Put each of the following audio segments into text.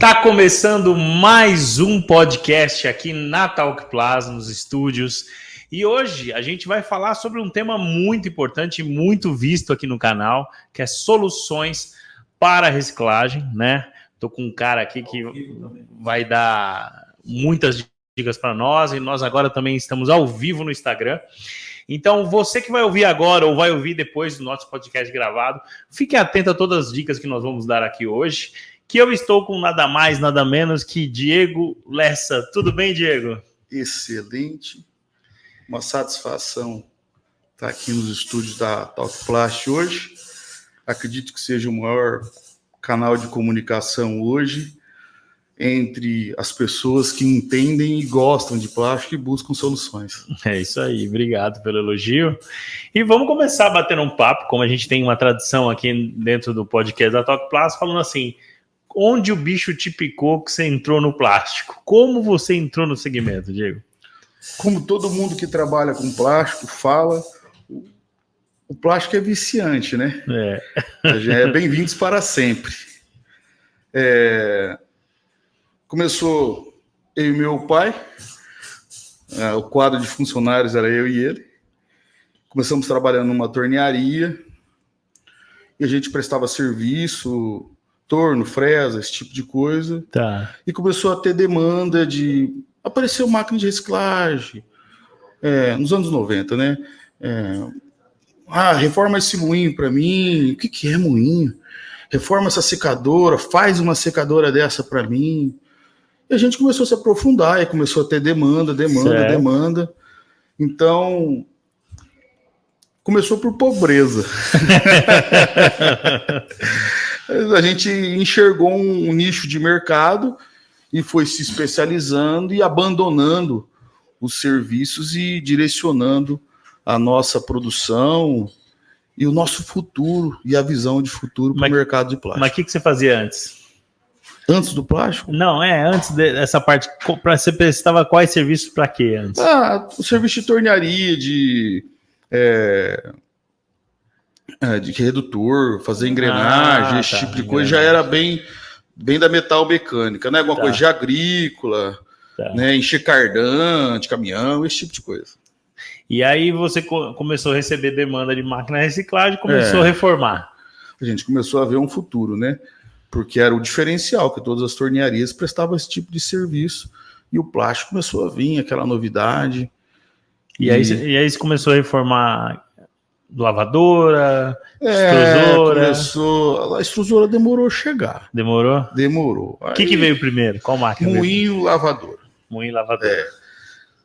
Tá começando mais um podcast aqui na Talk Plaza, nos estúdios. E hoje a gente vai falar sobre um tema muito importante e muito visto aqui no canal, que é soluções para reciclagem, né? Tô com um cara aqui que vai dar muitas dicas para nós e nós agora também estamos ao vivo no Instagram. Então, você que vai ouvir agora ou vai ouvir depois do nosso podcast gravado, fique atento a todas as dicas que nós vamos dar aqui hoje, que eu estou com nada mais, nada menos que Diego Lessa. Tudo bem, Diego? Excelente. Uma satisfação estar aqui nos estúdios da Talk Plast hoje. Acredito que seja o maior canal de comunicação hoje entre as pessoas que entendem e gostam de plástico e buscam soluções. É isso aí, obrigado pelo elogio. E vamos começar batendo um papo, como a gente tem uma tradição aqui dentro do podcast da Talk Plus, falando assim, onde o bicho te picou que você entrou no plástico? Como você entrou no segmento, Diego? Como todo mundo que trabalha com plástico fala, o plástico é viciante, né? É bem-vindos para sempre. Começou eu e meu pai, o quadro de funcionários era eu e ele. Começamos trabalhando numa tornearia e a gente prestava serviço, torno, fresa, esse tipo de coisa. Tá. E começou a ter demanda de... Apareceu máquina de reciclagem, nos anos 90, né? Reforma esse moinho para mim. O que é moinho? Reforma essa secadora, faz uma secadora dessa para mim. E a gente começou a se aprofundar e começou a ter demanda. Então, começou por pobreza. A gente enxergou um nicho de mercado e foi se especializando e abandonando os serviços e direcionando a nossa produção e o nosso futuro e a visão de futuro para o mercado de plástico. Mas o que você fazia antes? Antes do plástico? Não, antes dessa parte, você prestava quais serviços para quê antes? O serviço de tornearia, de redutor, fazer engrenagem, esse tipo de coisa, já era bem da metal mecânica, né? Alguma coisa de agrícola, né? Encher cardan de caminhão, esse tipo de coisa. E aí você começou a receber demanda de máquina de reciclagem e começou a reformar. A gente começou a ver um futuro, né? Porque era o diferencial, que todas as tornearias prestavam esse tipo de serviço. E o plástico começou a vir, aquela novidade. E aí você começou a reformar lavadora, extrusora? A extrusora demorou a chegar. Demorou? Demorou. O que veio primeiro? Qual máquina? Moinho, lavador. Moinho, lavador.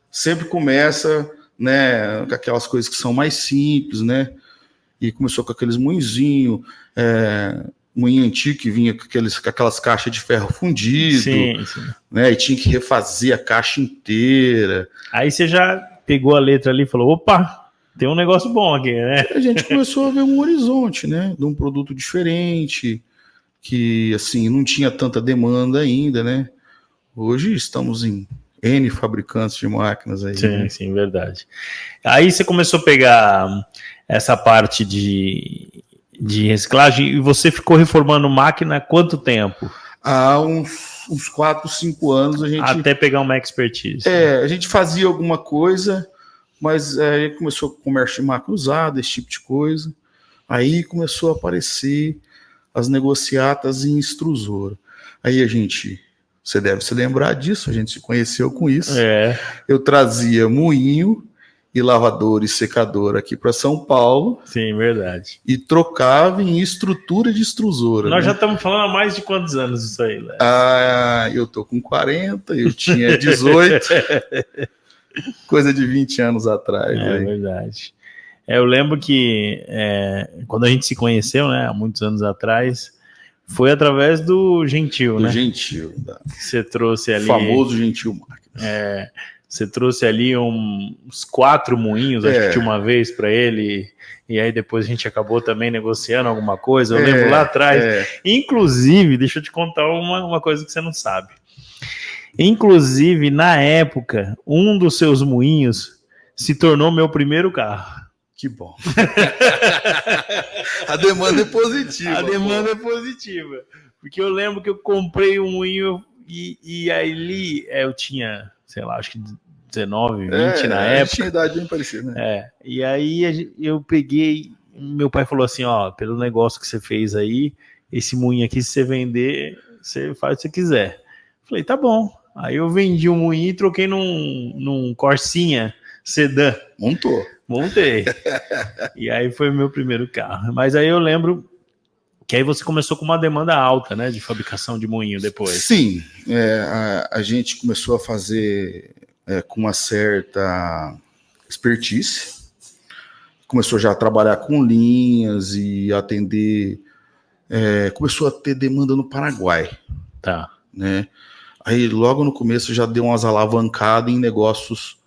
Sempre começa, né, com aquelas coisas que são mais simples, né? E começou com aqueles moinzinhos, moinho antigo que vinha com aquelas caixas de ferro fundido, sim. Né? E tinha que refazer a caixa inteira. Aí você já pegou a letra ali e falou, opa, tem um negócio bom aqui, né? A gente começou a ver um horizonte, né? De um produto diferente, que assim, não tinha tanta demanda ainda, né? Hoje estamos em N fabricantes de máquinas aí. Sim, né? Sim, verdade. Aí você começou a pegar essa parte de reciclagem e você ficou reformando máquina há quanto tempo? Há uns 4, 5 anos a gente... Até pegar uma expertise. A gente fazia alguma coisa, mas aí começou o comércio de máquina usada, esse tipo de coisa. Aí começou a aparecer as negociatas em extrusora. Aí você deve se lembrar disso, a gente se conheceu com isso. Eu trazia moinho e lavador e secador aqui para São Paulo. Sim, verdade. E trocava em estrutura de extrusora. Nós já estamos falando há mais de quantos anos isso aí, Léo? Eu tô com 40, eu tinha 18. Coisa de 20 anos atrás. É verdade. Eu lembro que quando a gente se conheceu, né, há muitos anos atrás, foi através do Gentil, né? Gentil. Você trouxe ali... O famoso Gentil Máquinas. Você trouxe ali uns 4 moinhos, acho que tinha uma vez para ele, e aí depois a gente acabou também negociando alguma coisa, eu lembro lá atrás. Inclusive, deixa eu te contar uma coisa que você não sabe. Inclusive, na época, um dos seus moinhos se tornou meu primeiro carro. Que bom. A demanda é positiva. A demanda é positiva. Porque eu lembro que eu comprei um moinho e aí eu tinha, sei lá, acho que 19, 20 na época. Tinha idade bem parecida, né? E aí eu peguei, meu pai falou assim, ó, pelo negócio que você fez aí, esse moinho aqui, se você vender, você faz o que você quiser. Falei, tá bom. Aí eu vendi um moinho e troquei num Corsinha sedã. Montei. E aí foi o meu primeiro carro. Mas aí eu lembro que aí você começou com uma demanda alta, né, de fabricação de moinho depois. Sim, a gente começou a fazer com uma certa expertise. Começou já a trabalhar com linhas e atender. Começou a ter demanda no Paraguai. Tá. Né? Aí logo no começo já deu umas alavancadas em negócios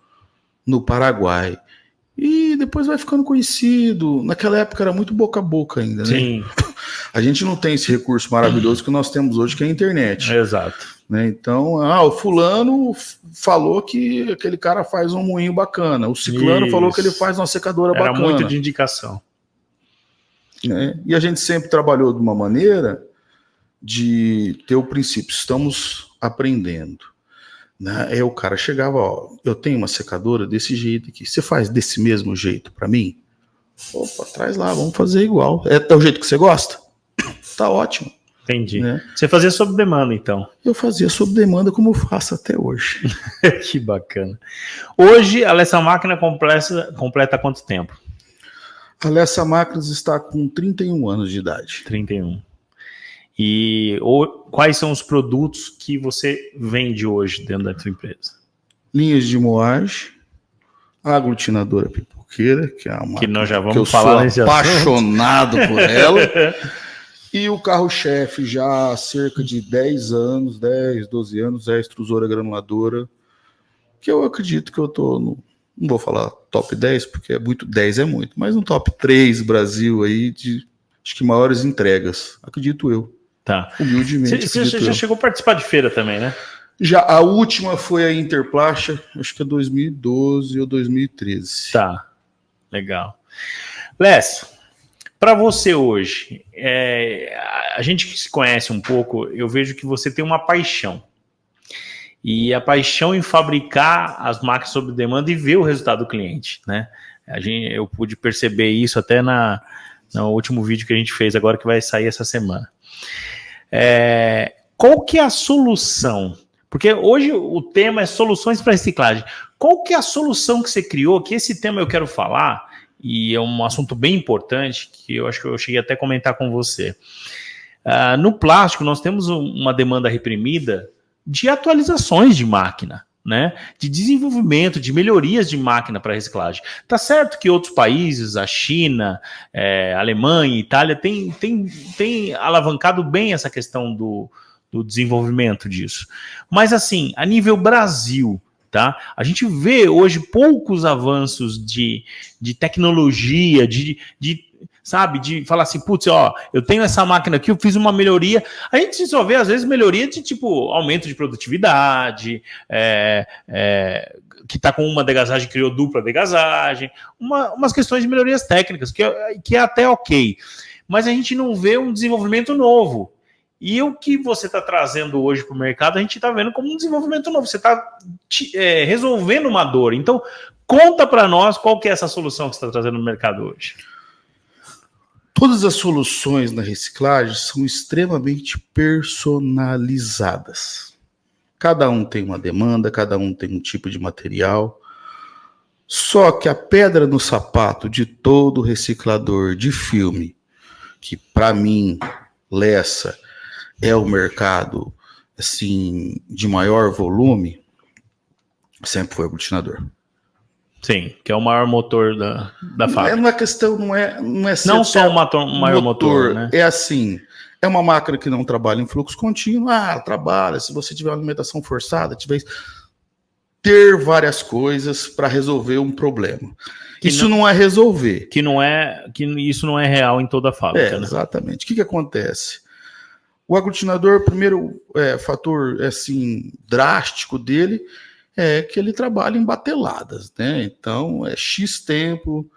no Paraguai. E depois vai ficando conhecido. Naquela época era muito boca a boca ainda, né? Sim. A gente não tem esse recurso maravilhoso que nós temos hoje, que é a internet. Exato. Né? Então, o fulano falou que aquele cara faz um moinho bacana. O ciclano falou que ele faz uma secadora bacana. Era muito de indicação. Né? E a gente sempre trabalhou de uma maneira de ter o princípio, estamos aprendendo. Né? Aí o cara chegava, eu tenho uma secadora desse jeito aqui, você faz desse mesmo jeito para mim? Opa, traz lá, vamos fazer igual. É o jeito que você gosta? Tá ótimo. Entendi. Né? Você fazia sob demanda, então? Eu fazia sob demanda como eu faço até hoje. Que bacana. Hoje, a Lessa Máquina completa quanto tempo? A Lessa Máquinas está com 31 anos de idade. 31. E quais são os produtos que você vende hoje dentro da sua empresa? Linhas de moagem, a aglutinadora pipoqueira, que é uma que nós já vamos que eu falar sou nesse apaixonado por ela. E o carro-chefe já há cerca de 10 anos, 10, 12 anos, é a extrusora granuladora, que eu acredito que eu tô no, não vou falar top 10, porque 10 é muito, mas no top 3 Brasil aí de, acho que maiores entregas, acredito eu. Tá. Humildemente. Você já chegou a participar de feira também, né? Já, a última foi a Interplacha, acho que é 2012 ou 2013. Tá, legal. Les, para você hoje, a gente que se conhece um pouco, eu vejo que você tem uma paixão. E a paixão em fabricar as máquinas sob demanda e ver o resultado do cliente, né? Eu pude perceber isso até no último vídeo que a gente fez agora, que vai sair essa semana. Qual que é a solução? Porque hoje o tema é soluções para reciclagem. Qual que é a solução que você criou? Que esse tema eu quero falar, e é um assunto bem importante, que eu acho que eu cheguei até a comentar com você. No plástico, nós temos uma demanda reprimida de atualizações de máquina, né? De desenvolvimento, de melhorias de máquina para reciclagem. Tá certo que outros países, a China, Alemanha, Itália, tem alavancado bem essa questão do desenvolvimento disso. Mas assim, a nível Brasil, tá? A gente vê hoje poucos avanços de tecnologia, sabe, de falar assim, putz, eu tenho essa máquina aqui, eu fiz uma melhoria. A gente só vê, às vezes, melhoria de, tipo, aumento de produtividade, que está com uma degasagem, criou dupla degasagem, umas questões de melhorias técnicas, que é até ok. Mas a gente não vê um desenvolvimento novo. E o que você está trazendo hoje para o mercado, a gente está vendo como um desenvolvimento novo. Você está resolvendo uma dor. Então, conta para nós qual que é essa solução que você está trazendo no mercado hoje. Todas as soluções na reciclagem são extremamente personalizadas. Cada um tem uma demanda, cada um tem um tipo de material. Só que a pedra no sapato de todo reciclador de filme, que para mim, Lessa, é o mercado assim, de maior volume, sempre foi o aglutinador. Sim, que é o maior motor da fábrica. Não é questão, não é não só o maior motor, né? É assim, é uma máquina que não trabalha em fluxo contínuo. Trabalha, se você tiver uma alimentação forçada, ter várias coisas para resolver um problema. Isso não é resolver. Que isso não é real em toda a fábrica. Né? Exatamente. O que acontece? O aglutinador, primeiro fator assim, drástico dele é que ele trabalha em bateladas, né? Então, X tempo,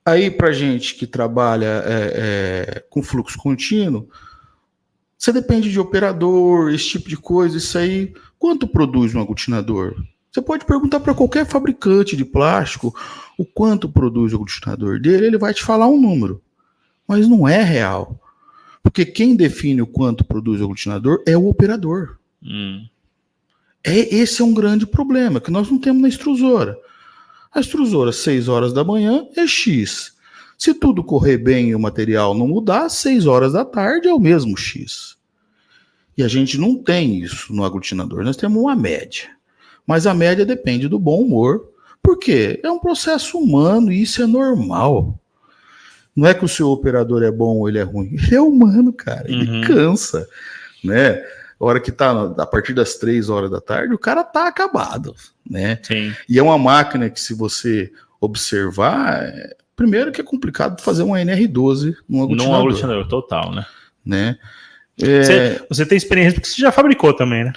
Aí, para gente que trabalha com fluxo contínuo, você depende de operador, esse tipo de coisa, isso aí. Quanto produz um aglutinador? Você pode perguntar para qualquer fabricante de plástico o quanto produz o aglutinador dele, ele vai te falar um número, mas não é real. Porque quem define o quanto produz o aglutinador é o operador. Esse é um grande problema que nós não temos na extrusora. A extrusora, 6 horas da manhã, é X. Se tudo correr bem e o material não mudar, 6 horas da tarde é o mesmo X. E a gente não tem isso no aglutinador, nós temos uma média. Mas a média depende do bom humor, porque é um processo humano e isso é normal. Não é que o seu operador é bom ou ele é ruim, ele é humano, cara, ele cansa, né? A hora que tá, a partir das 3 horas da tarde, o cara tá acabado, né? Sim. E é uma máquina que, se você observar, primeiro que é complicado fazer uma NR12 num aglutinador. Num aglutinador, total, né? Você tem experiência, porque você já fabricou também, né?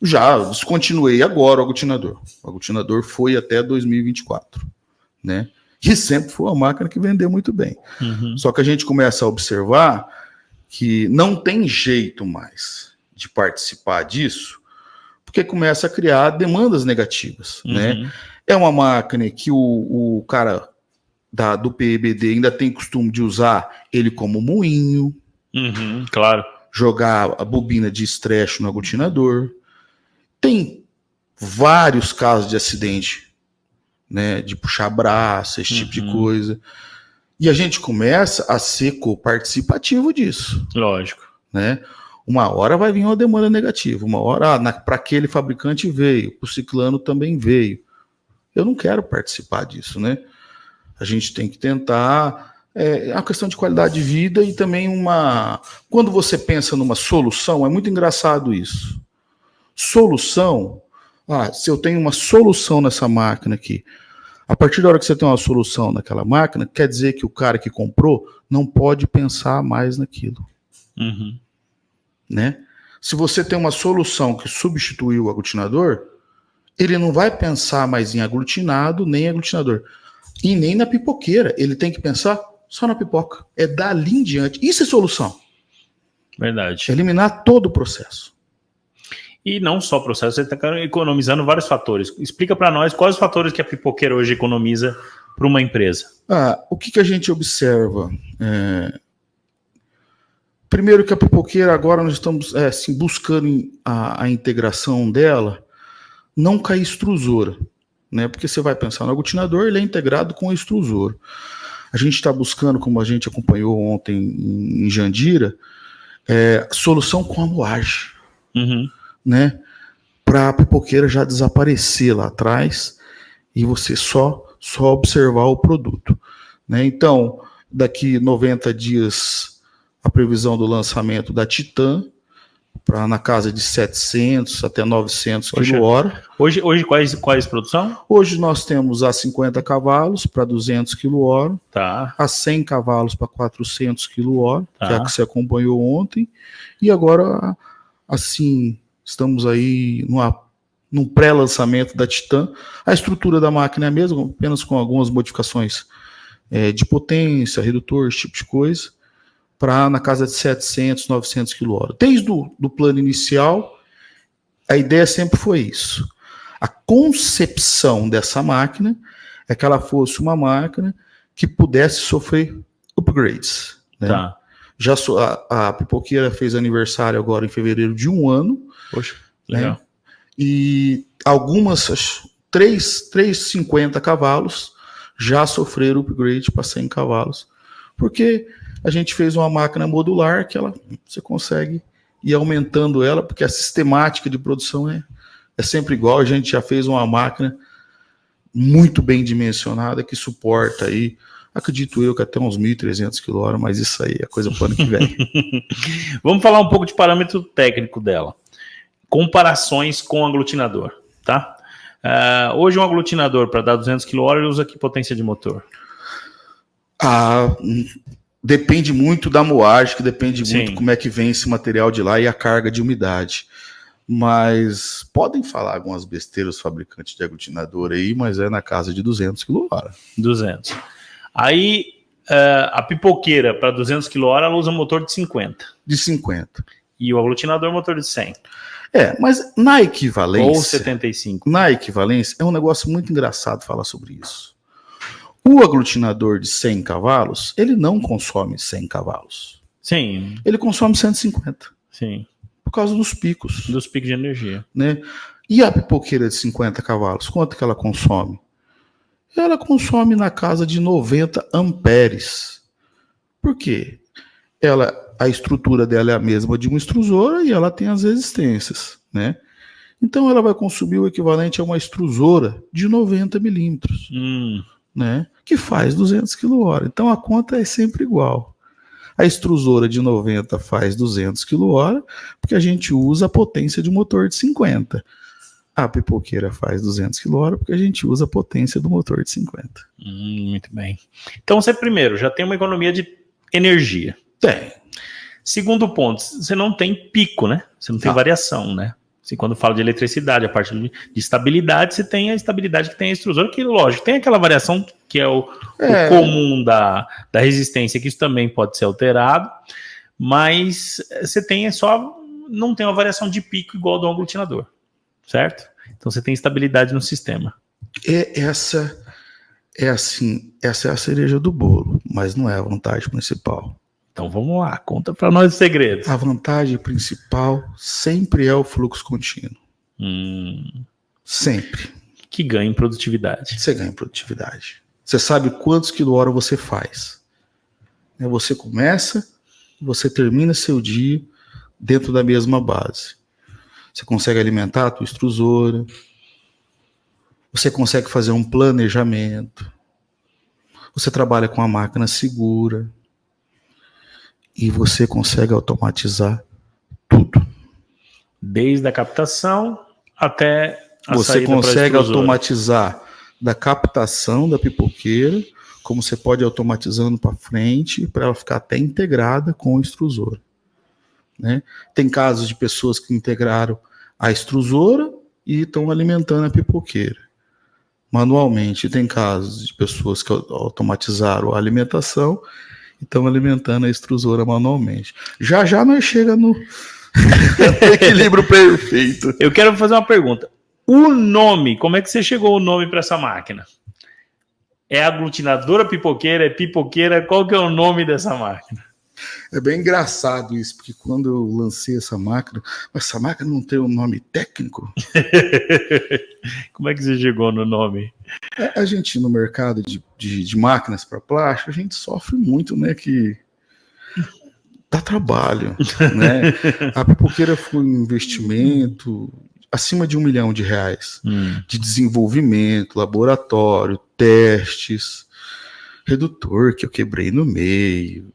Já descontinuei agora o aglutinador. O aglutinador foi até 2024, né? E sempre foi uma máquina que vendeu muito bem. Só que a gente começa a observar que não tem jeito mais de participar disso, porque começa a criar demandas negativas, né? É uma máquina que o cara do PEBD ainda tem costume de usar ele como moinho, claro. Jogar a bobina de estrecho no aglutinador. Tem vários casos de acidente, né, de puxar braço, esse tipo de coisa. E a gente começa a ser co-participativo disso. Lógico. Né? Uma hora vai vir uma demanda negativa, uma hora para aquele fabricante veio, para o ciclano também veio. Eu não quero participar disso, né? A gente tem que tentar... É uma questão de qualidade de vida e também quando você pensa numa solução, é muito engraçado isso. Solução, se eu tenho uma solução nessa máquina aqui, a partir da hora que você tem uma solução naquela máquina, quer dizer que o cara que comprou não pode pensar mais naquilo. Né? Se você tem uma solução que substituiu o aglutinador, ele não vai pensar mais em aglutinado, nem aglutinador. E nem na pipoqueira. Ele tem que pensar só na pipoca. É dali em diante. Isso é solução. Verdade. Eliminar todo o processo. E não só o processo, você está economizando vários fatores. Explica para nós quais os fatores que a pipoqueira hoje economiza para uma empresa. O que a gente observa? Primeiro que a pipoqueira, agora nós estamos assim, buscando a integração dela, não com a extrusora. Né? Porque você vai pensar no aglutinador, ele é integrado com o extrusor. A gente está buscando, como a gente acompanhou ontem em Jandira, solução com a moagem. Né? Para a pipoqueira já desaparecer lá atrás e você só observar o produto. Né? Então, daqui 90 dias, a previsão do lançamento da Titan, na casa de 700 até 900 kWh. Hoje quais produção? Hoje nós temos a 50 cavalos para 200 kWh, a 100 cavalos para 400 kWh, que é a que você acompanhou ontem, e agora, assim, estamos aí num pré-lançamento da Titan. A estrutura da máquina é a mesma, apenas com algumas modificações de potência, redutor, esse tipo de coisa, na casa de 700, 900 kWh. Desde o plano inicial, a ideia sempre foi isso. A concepção dessa máquina é que ela fosse uma máquina que pudesse sofrer upgrades. Né? Já a pipoqueira fez aniversário agora em fevereiro de 1 ano. Poxa, legal. Né? E algumas, 350 cavalos já sofreram upgrade para 100 cavalos. Porque a gente fez uma máquina modular que você consegue ir aumentando ela, porque a sistemática de produção é sempre igual. A gente já fez uma máquina muito bem dimensionada que suporta aí, acredito eu, que até uns 1.300 kWh, mas isso aí é coisa para o ano que vem. Vamos falar um pouco de parâmetro técnico dela. Comparações com o aglutinador, tá? Hoje um aglutinador para dar 200 kWh usa que potência de motor? Depende muito da moagem, que depende muito como é que vem esse material de lá e a carga de umidade. Mas podem falar algumas besteiras os fabricantes de aglutinador aí, mas é na casa de 200 kWh. 200. Aí a pipoqueira para 200 kWh ela usa motor de 50. De 50. E o aglutinador motor de 100. Mas na equivalência... Ou 75. Na equivalência, é um negócio muito engraçado falar sobre isso. O aglutinador de 100 cavalos, ele não consome 100 cavalos. Sim. Ele consome 150. Sim. Por causa dos picos. Dos picos de energia. Né? E a pipoqueira de 50 cavalos, quanto que ela consome? Ela consome na casa de 90 amperes. Por quê? A estrutura dela é a mesma de uma extrusora e ela tem as resistências, né? Então ela vai consumir o equivalente a uma extrusora de 90 milímetros, né? Que faz 200 kWh. Então a conta é sempre igual. A extrusora de 90 faz 200 kWh, porque a gente usa a potência de um motor de 50. A pipoqueira faz 200 kWh, porque a gente usa a potência do motor de 50. Muito bem. Então você primeiro já tem uma economia de energia. Tem. Segundo ponto, você não tem pico, né? Você não tem variação, né? Assim, quando fala de eletricidade, a parte de estabilidade, você tem a estabilidade que tem a extrusora, que lógico, tem aquela variação que é o comum da resistência, que isso também pode ser alterado, mas você tem não tem uma variação de pico igual ao do aglutinador, certo? Então você tem estabilidade no sistema. Essa é a cereja do bolo, mas não é a vantagem principal. Então vamos lá, conta para nós os segredos. A vantagem principal sempre é o fluxo contínuo. Sempre. Que ganha em produtividade. Você ganha em produtividade. Você sabe quantos quilowatts você faz. Você começa, você termina seu dia dentro da mesma base. Você consegue alimentar a tua extrusora. Você consegue fazer um planejamento. Você trabalha com a máquina segura. E você consegue automatizar tudo. Desde a captação até a você saída para a extrusora. consegue automatizar da captação da pipoqueira, como você pode ir automatizando para frente, para ela ficar até integrada com o extrusor. Né? Tem casos de pessoas que integraram a extrusora e estão alimentando a pipoqueira manualmente. Tem casos de pessoas que automatizaram a alimentação e estão alimentando a extrusora manualmente. Já nós chega no equilíbrio perfeito. Eu quero fazer uma pergunta. O nome, como é que você chegou o nome para essa máquina? É aglutinadora pipoqueira? É pipoqueira? Qual que é o nome dessa máquina? É bem engraçado isso, porque quando eu lancei essa máquina não tem um nome técnico? Como é que você chegou no nome? A gente, no mercado de máquinas para plástico, a gente sofre muito, né? Que dá trabalho, né? A pipoqueira foi um investimento acima de R$1 milhão de desenvolvimento, laboratório, testes, redutor que eu quebrei no meio,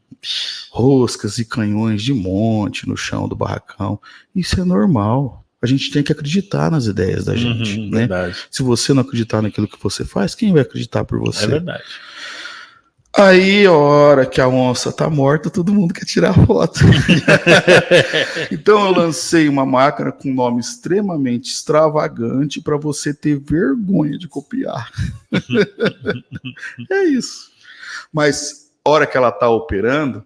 roscas e canhões de monte no chão do barracão. Isso é normal. A gente tem que acreditar nas ideias da gente, né? Verdade. Se você não acreditar naquilo que você faz, quem vai acreditar por você? É verdade. Aí, a hora que a onça tá morta, todo mundo quer tirar foto. Então eu lancei uma máquina com um nome extremamente extravagante para você ter vergonha de copiar. É isso. Mas, a hora que ela tá operando,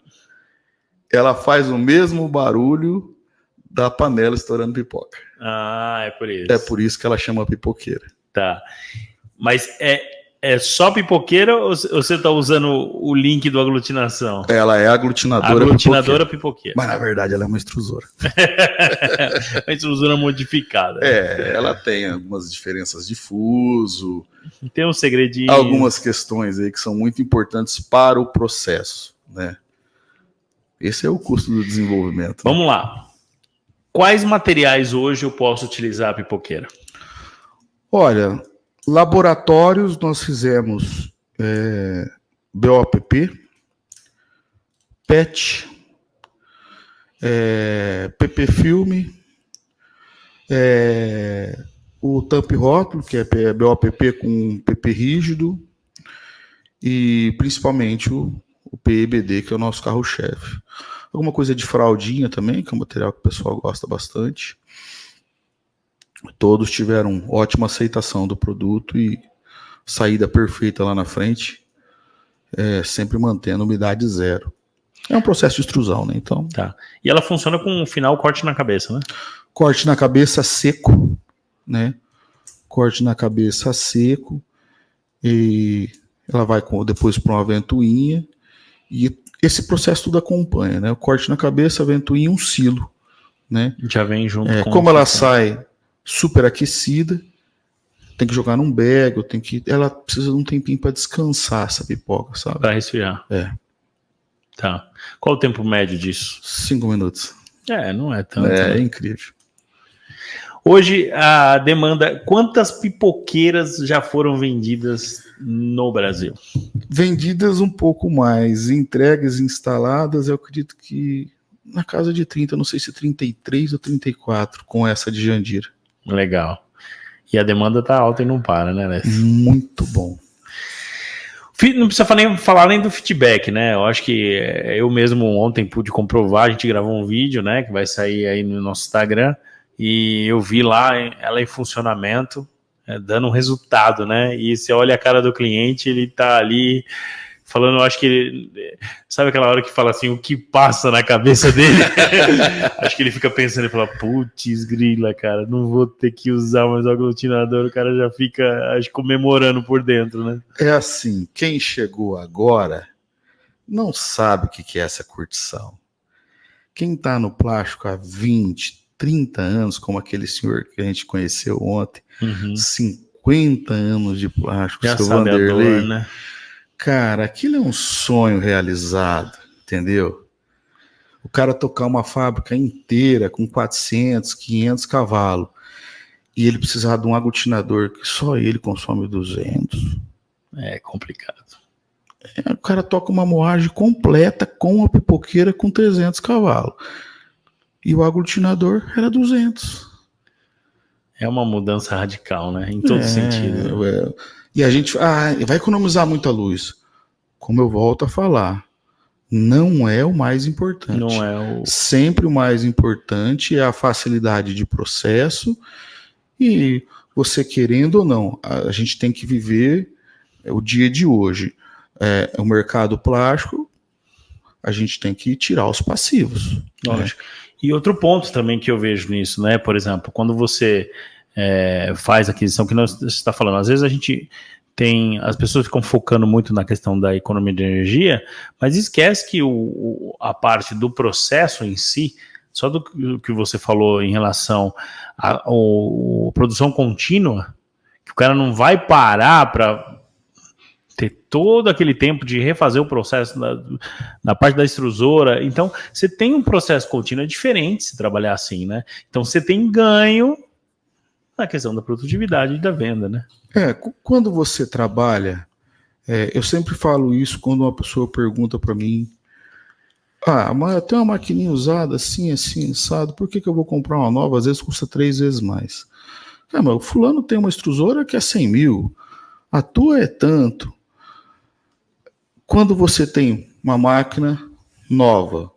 ela faz o mesmo barulho da panela estourando pipoca. Ah, é por isso. É por isso que ela chama pipoqueira. Tá. Mas é só pipoqueira ou você está usando o link do aglutinação? Ela é aglutinadora pipoqueira. Mas na verdade ela é uma extrusora. Uma extrusora modificada. Ela tem algumas diferenças de fuso. Tem um segredinho. Algumas questões aí que são muito importantes para o processo, né? Esse é o custo do desenvolvimento. Vamos lá. Quais materiais hoje eu posso utilizar a pipoqueira? Olha, laboratórios nós fizemos BOPP, PET, PP Filme, o tamp rótulo, que é BOPP com PP rígido, e principalmente o PEBD, que é o nosso carro-chefe. Alguma coisa de fraldinha também, que é um material que o pessoal gosta bastante. Todos tiveram ótima aceitação do produto e saída perfeita lá na frente. sempre mantendo umidade zero. É um processo de extrusão, né? Então, Tá. E ela funciona com um final corte na cabeça, né? corte na cabeça seco, né? Corte na cabeça seco, e ela vai depois para uma ventoinha, e esse processo tudo acompanha, né? O corte na cabeça, a ventoinha e um silo, né? Já vem junto com... Como ela sai superaquecida, tem que jogar num bag, ela precisa de um tempinho para descansar essa pipoca, sabe? Para resfriar. Tá. Qual o tempo médio disso? 5 minutos. Não é tanto. É né? incrível. Hoje, a demanda... Quantas pipoqueiras já foram vendidas no Brasil? Vendidas um pouco mais, entregas instaladas, eu acredito que na casa de 30, não sei se 33 ou 34, com essa de Jandira. Legal. E a demanda tá alta e não para, né, Lécio? Muito bom. Não precisa falar nem do feedback, né? Eu acho que eu mesmo ontem pude comprovar, a gente gravou um vídeo, né, que vai sair aí no nosso Instagram, e eu vi lá ela em funcionamento, dando um resultado, né? E você olha a cara do cliente, ele tá ali falando, eu acho que ele... Sabe aquela hora que fala assim, o que passa na cabeça dele? Acho que ele fica pensando e fala, putz, grila, cara, não vou ter que usar mais o aglutinador. O cara já fica, acho, comemorando por dentro, né? É assim, quem chegou agora não sabe o que é essa curtição. Quem tá no plástico há 20, 30 anos, como aquele senhor que a gente conheceu ontem, 50 anos de plástico, Já seu sabe Vanderlei, a dor, né? Cara, aquilo é um sonho realizado, entendeu? O cara tocar uma fábrica inteira com 400, 500 cavalos e ele precisar de um aglutinador que só ele consome 200. É complicado. O cara toca uma moagem completa com uma pipoqueira com 300 cavalos. E o aglutinador era 200. É uma mudança radical, né? Em todo sentido. Né? E a gente vai economizar muita luz. Como eu volto a falar, não é o mais importante. Não é o... Sempre o mais importante é a facilidade de processo, e você querendo ou não, a gente tem que viver o dia de hoje. O mercado plástico, a gente tem que tirar os passivos. Lógico. Né? E outro ponto também que eu vejo nisso, né? Por exemplo, quando você faz a aquisição, que você está falando, às vezes a gente tem, as pessoas ficam focando muito na questão da economia de energia, mas esquece que a parte do processo em si, só do que você falou em relação à produção contínua, que o cara não vai parar para ter todo aquele tempo de refazer o processo na parte da extrusora. Então, você tem um processo contínuo, é diferente se trabalhar assim, né? Então, você tem ganho na questão da produtividade e da venda, né? Quando você trabalha, eu sempre falo isso quando uma pessoa pergunta para mim, mas eu tenho uma maquininha usada assim, assado, por que eu vou comprar uma nova? Às vezes custa 3 vezes mais. Mas o fulano tem uma extrusora que é 100 mil, a tua é tanto. Quando você tem uma máquina nova,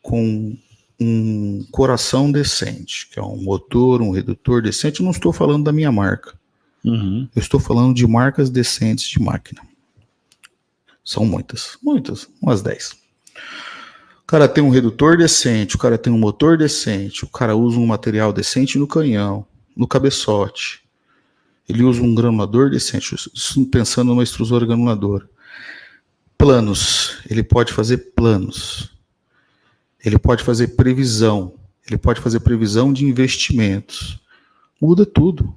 com um coração decente, que é um motor, um redutor decente, eu não estou falando da minha marca. Eu estou falando de marcas decentes de máquina. São muitas, umas 10. O cara tem um redutor decente, o cara tem um motor decente, o cara usa um material decente no canhão, no cabeçote. Ele usa um granulador decente, pensando numa extrusora granuladora. Planos, ele pode fazer planos. Ele pode fazer previsão. Ele pode fazer previsão de investimentos. Muda tudo.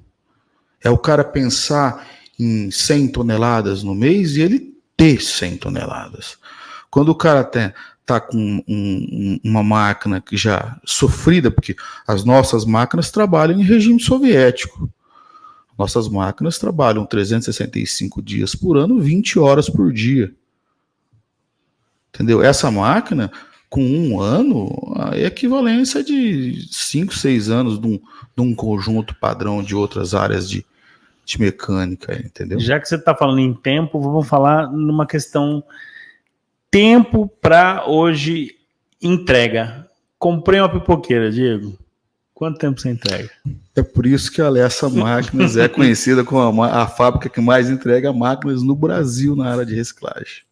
É o cara pensar em 100 toneladas no mês e ele ter 100 toneladas. Quando o cara tá com uma máquina que já sofrida, porque as nossas máquinas trabalham em regime soviético. Nossas máquinas trabalham 365 dias por ano, 20 horas por dia. Entendeu? Essa máquina, com 1 ano, é equivalência de 5, 6 anos de um conjunto padrão de outras áreas de mecânica, entendeu? Já que você está falando em tempo, vamos falar numa questão tempo para hoje entrega. Comprei uma pipoqueira, Diego. Quanto tempo você entrega? É por isso que a Alessa Máquinas é conhecida como a fábrica que mais entrega máquinas no Brasil na área de reciclagem.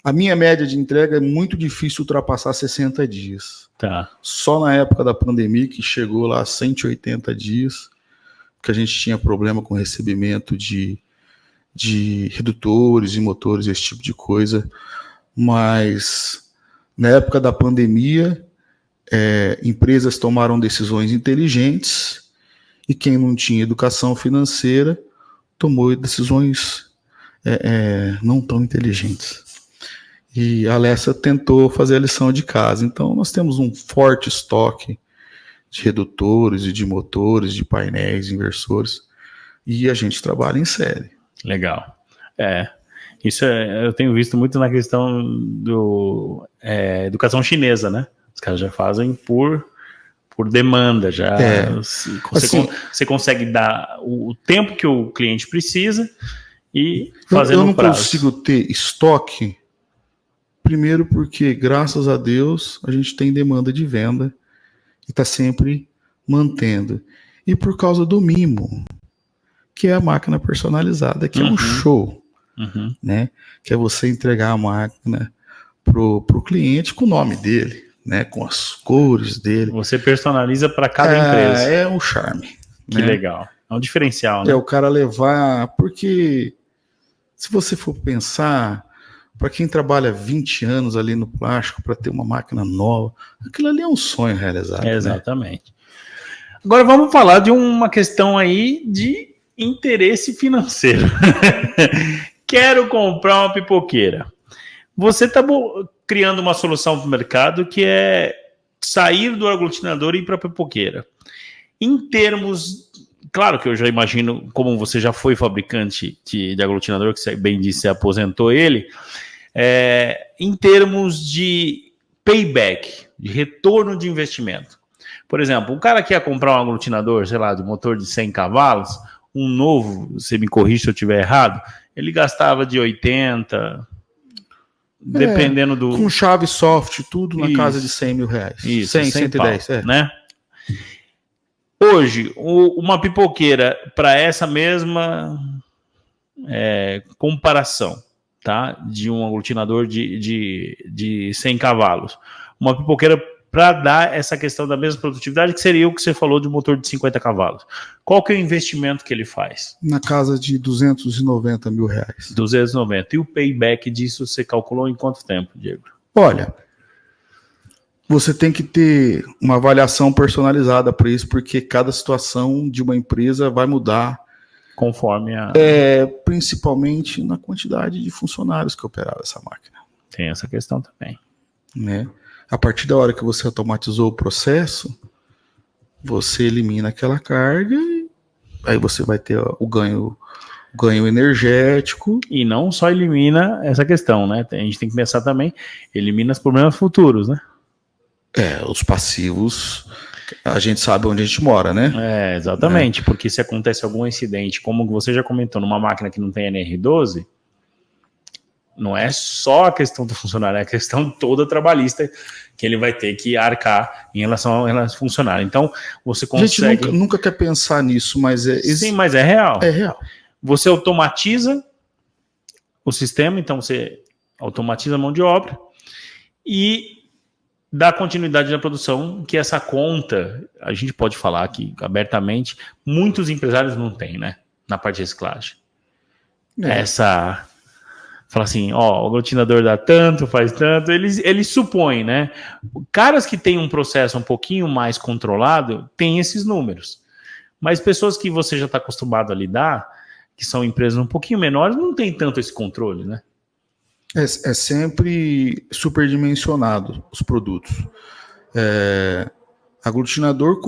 A minha média de entrega é muito difícil ultrapassar 60 dias. Tá. Só na época da pandemia, que chegou lá a 180 dias, que a gente tinha problema com recebimento de redutores e motores, esse tipo de coisa. Mas na época da pandemia, empresas tomaram decisões inteligentes e quem não tinha educação financeira tomou decisões não tão inteligentes. E a Alessa tentou fazer a lição de casa. Então, nós temos um forte estoque de redutores e de motores, de painéis, inversores, e a gente trabalha em série. Legal. Isso eu tenho visto muito na questão do educação chinesa, né? Os caras já fazem por demanda, já. Você consegue dar o tempo que o cliente precisa e fazer no prazo. Eu não consigo ter estoque. Primeiro porque, graças a Deus, a gente tem demanda de venda e está sempre mantendo. E por causa do mimo, que é a máquina personalizada, que é um show, né? Que é você entregar a máquina pro cliente com o nome dele, né? Com as cores dele. Você personaliza para cada empresa. É um charme. Que legal. É um diferencial, né? O cara levar... Porque se você for pensar... Para quem trabalha 20 anos ali no plástico para ter uma máquina nova, aquilo ali é um sonho realizado. Exatamente. Né? Agora vamos falar de uma questão aí de interesse financeiro. Quero comprar uma pipoqueira. Você está criando uma solução para o mercado que é sair do aglutinador e ir para a pipoqueira. Em termos... Claro que eu já imagino, como você já foi fabricante de aglutinador, que você bem disse, você aposentou ele... em termos de payback, de retorno de investimento. Por exemplo, o cara que ia comprar um aglutinador, sei lá, de motor de 100 cavalos, um novo, você me corrige se eu estiver errado, ele gastava de 80, dependendo do... Com chave soft, tudo na casa de 100 mil reais. Isso, 100, 110, né? Hoje, uma pipoqueira, para essa mesma comparação, tá? De um aglutinador de 100 cavalos. Uma pipoqueira para dar essa questão da mesma produtividade, que seria o que você falou de motor de 50 cavalos. Qual que é o investimento que ele faz? Na casa de 290 mil reais. 290. E o payback disso você calculou em quanto tempo, Diego? Olha, você tem que ter uma avaliação personalizada para isso, porque cada situação de uma empresa vai mudar conforme a... principalmente na quantidade de funcionários que operava essa máquina. Tem essa questão também. Né? A partir da hora que você automatizou o processo, você elimina aquela carga e aí você vai ter o ganho energético. E não só elimina essa questão, né? A gente tem que pensar também, elimina os problemas futuros, né? Os passivos... A gente sabe onde a gente mora, né? Exatamente, porque se acontece algum incidente, como você já comentou, numa máquina que não tem NR12, não é só a questão do funcionário, é a questão toda trabalhista que ele vai ter que arcar em relação ao funcionário. Então, você consegue... A gente nunca quer pensar nisso, mas Sim, mas é real. É real. Você automatiza o sistema, então você automatiza a mão de obra e dá continuidade na produção, que essa conta, a gente pode falar aqui abertamente, muitos empresários não têm, né? Na parte de reciclagem. Fala assim, o aglutinador dá tanto, faz tanto, eles supõem, né? Caras que têm um processo um pouquinho mais controlado, têm esses números. Mas pessoas que você já está acostumado a lidar, que são empresas um pouquinho menores, não tem tanto esse controle, né? É sempre superdimensionado os produtos. Aglutinador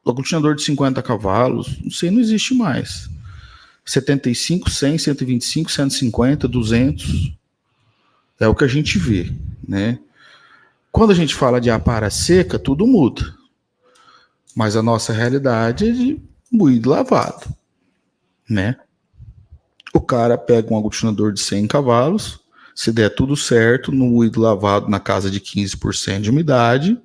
aglutinador de 50 cavalos, não existe mais. 75, 100, 125, 150, 200, é o que a gente vê, né? Quando a gente fala de apara seca, tudo muda. Mas a nossa realidade é de moído lavado, né? O cara pega um aglutinador de 100 cavalos, se der tudo certo, no moído lavado na casa de 15% de umidade,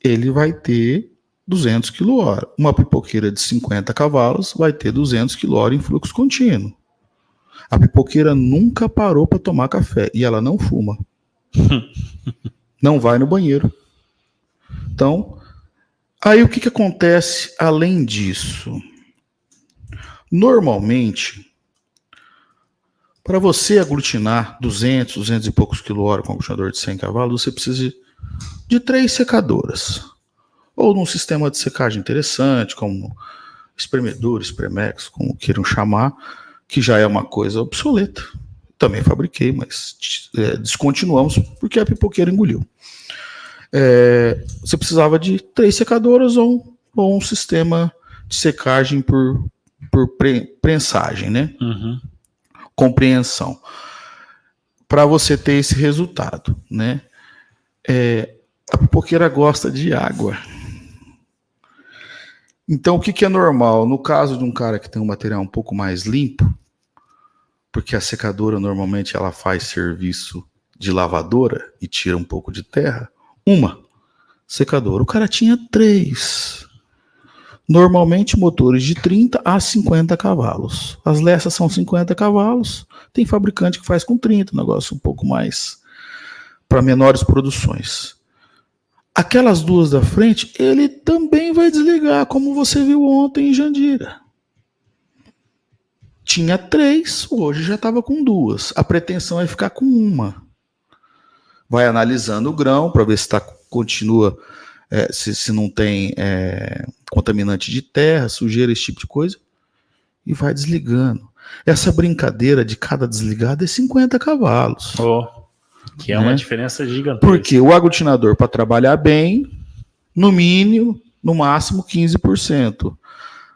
ele vai ter 200 kWh. Uma pipoqueira de 50 cavalos vai ter 200 kWh em fluxo contínuo. A pipoqueira nunca parou para tomar café e ela não fuma. Não vai no banheiro. Então, aí o que acontece além disso? Normalmente, para você aglutinar 200 e poucos kWh com um aglutinador de 100 cavalos, você precisa de 3 secadoras. Ou num sistema de secagem interessante, como espremedor, espremex, como queiram chamar, que já é uma coisa obsoleta. Também fabriquei, mas descontinuamos porque a pipoqueira engoliu. Você precisava de 3 secadoras ou um sistema de secagem por prensagem, né? Uhum. Compreensão. Para você ter esse resultado, né? A pipoqueira gosta de água. Então, o que é normal? No caso de um cara que tem um material um pouco mais limpo, porque a secadora normalmente ela faz serviço de lavadora e tira um pouco de terra, uma secadora. O cara tinha 3. Normalmente motores de 30 a 50 cavalos. As Lessas são 50 cavalos. Tem fabricante que faz com 30, um negócio um pouco mais para menores produções. Aquelas 2 da frente, ele também vai desligar, como você viu ontem em Jandira. Tinha 3, hoje já estava com 2. A pretensão é ficar com 1. Vai analisando o grão para ver se continua, se não tem contaminante de terra, sujeira, esse tipo de coisa. E vai desligando. Essa brincadeira de cada desligada é 50 cavalos. Que é uma diferença gigantesca. Porque o aglutinador, para trabalhar bem, no mínimo, no máximo 15%.